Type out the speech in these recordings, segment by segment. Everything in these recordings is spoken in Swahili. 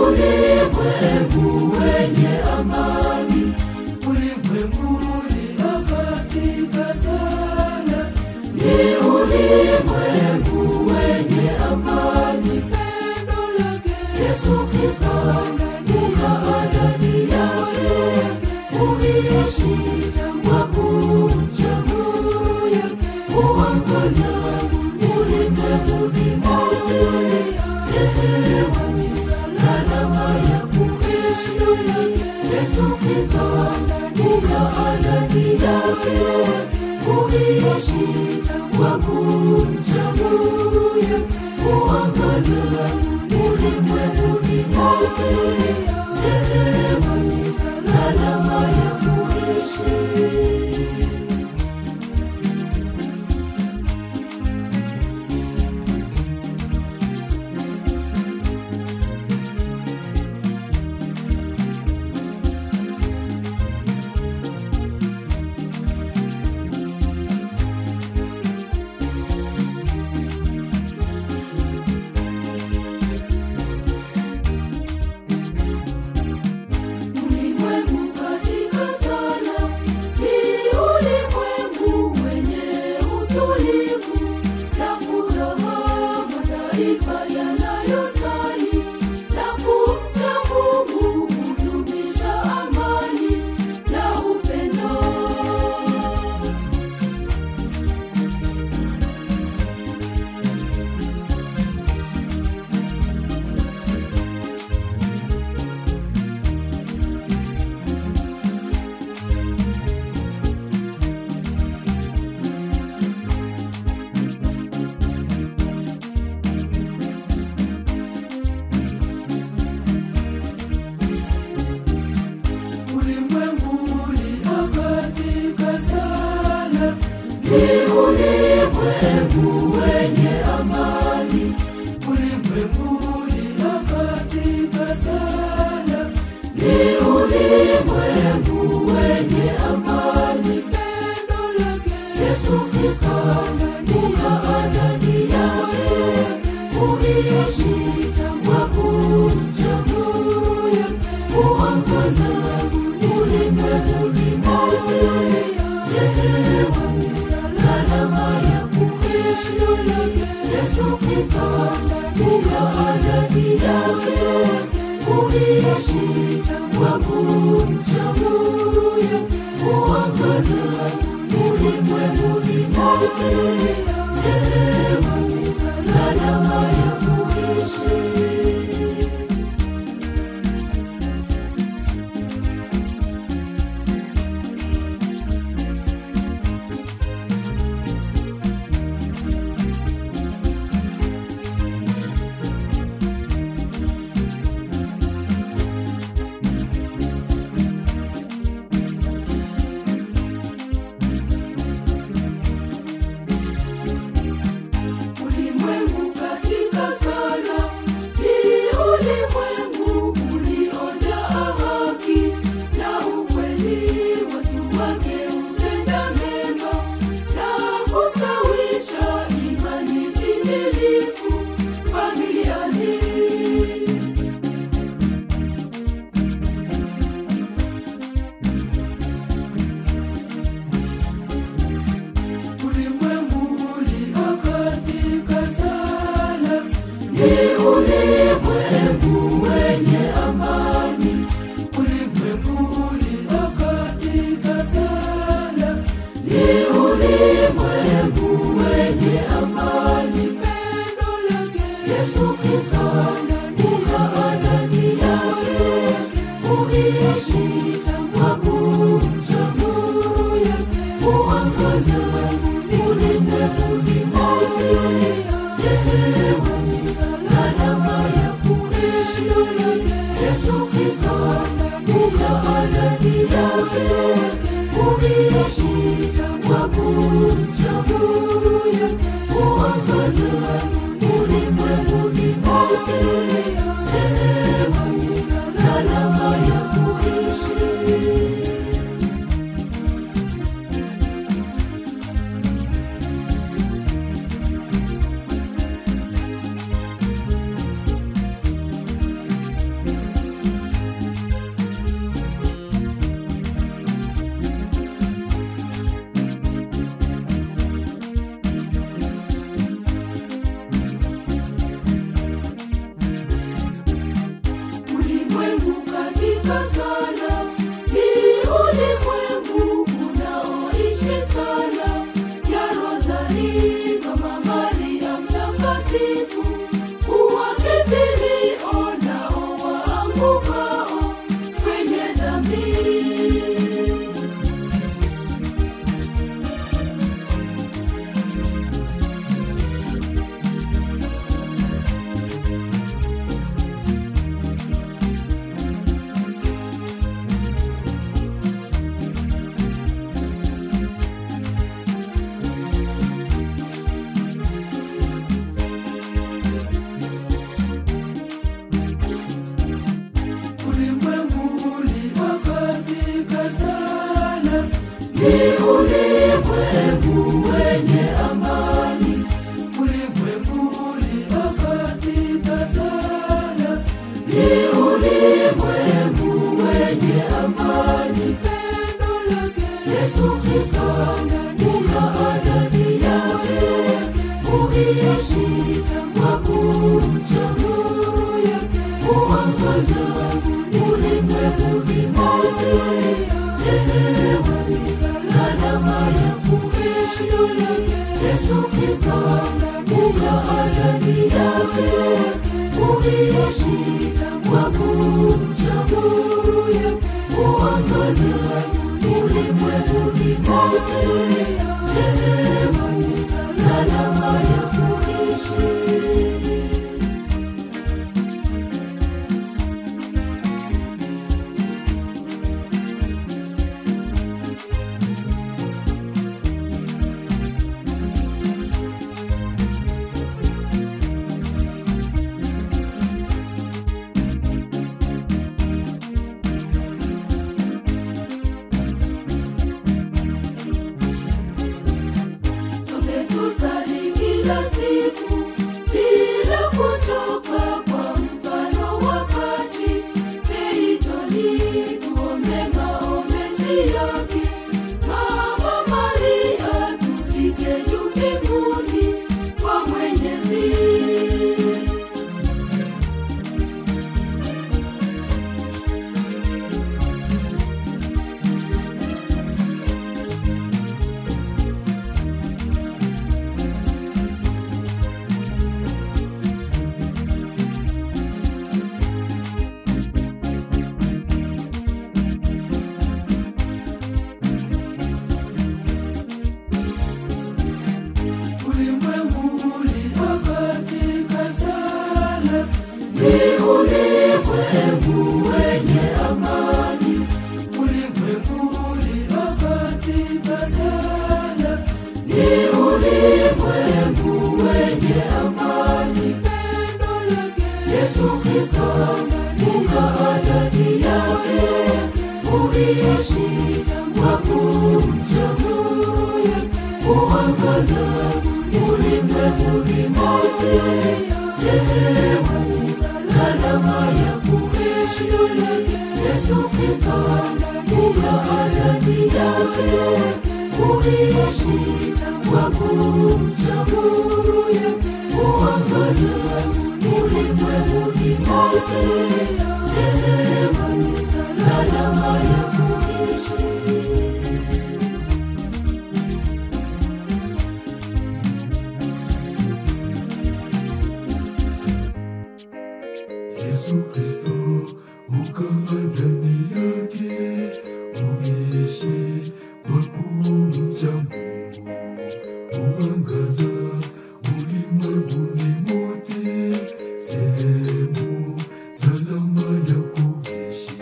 ulimwengu wenye amani, ulimwengu uliokatika sana. Ni ulimwengu wenye amani, pendo lake Yesu Kristo na ahadi yake, kuishi kwa kumcha nuru yake, kuangaza ulimwenguni mote, sehemu salama ya kuishi. Yesu Kristo na ahadi yake, kuishi kwa kumcha nuru yake, kuangaza ulimwenguni mote, sehemu salama ya kuishi. Ni ulimwengu wenye amani, ulimwengu uliokatika sana. Ni ulimwengu wenye amani, pendo lake Yesu Kristo na ahadi yake, kuishi kwa kumcha nuru yake, kuangaza ulimwenguni mote, sehemu salama ya kuishi. Yesu Kristo na ahadi yake, kuishi kwa kumcha nuru yake, kuangaza ulimwenguni mote, sehemu salama ya kuishi. Ni ulimwengu wenye amani, ulimwengu uliokatika sana. Ni ulimwengu wenye amani, pendo lake Yesu Kristo na ahadi yake, kuishi kwa kumcha nuru yake, kuangaza ulimwenguni mote, sehemu salama ya kuishi. Yesu Kristo na ahadi yake, kuishi kwa kumcha nuru yake, kuangaza ulimwenguni mote, sehemu salama ya kuishi. ni ulimwengu wenye amani. Ulimwengu ulio katika sala, ni ulimwengu wenye amani. Pendo lake Yesu Kristo ndani yake, uishi kwa kumcha nuru yake, kuangaza ulimwenguni mote. Sehemu salama ya kuishi Yesu Kristo ndani yake, uishi kwa kumcha nuru yake, kuangaza ulimwenguni mote. Sehemu salama ya kuishi. Kila siku bila kuchoka kwa mfano wakati peitoni, tuombe maombezi yake Mama Maria, tufike juu mbinguni kwa Mwenyezi. Ni ulimwengu wenye amani. Ulimwengu ulio katika sala, ni ulimwengu wenye amani. Pendo lake Yesu Kristo ndani yake, uishi kwa kumcha nuru yake, kuangaza ulimwenguni mote. Sehemu salama ya kuishi Yesu Kristo ndani yake, uishi kwa kumcha nuru yake, kuangaza ulimwenguni mote. Sehemu salama ya kuishi. Yesu Kristo ukaa ndani yake, uishi kwa kumcha Mungu, kuangaza ulimwenguni mote. Sehemu salama ya kuishi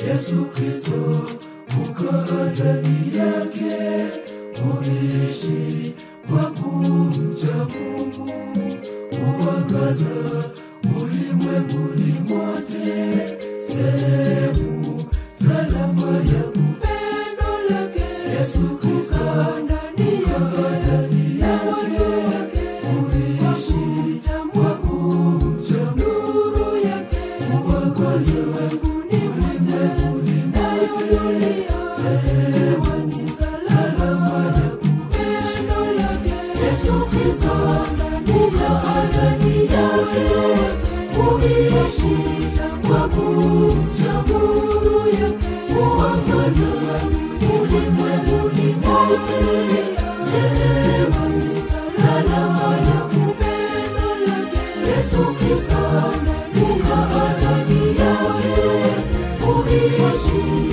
Yesu Kristo ukaa ndani yake, uishi kwa kumcha Mungu, kuangaza ulimwenguni mote. Sehemu salama ya kupendo lake Yesu Kristo ndani yake, uishi kwa kumcha nuru yake, kuangaza ulimwenguni mote. Sehemu salama ya kupendo lake Yesu Kristo ndani yake, uishi kwa kumcha nuru yake, kuangaza ulimwenguni mote. Sehemu salama ya kupendo lake Yesu Kristo ndani yake, uishi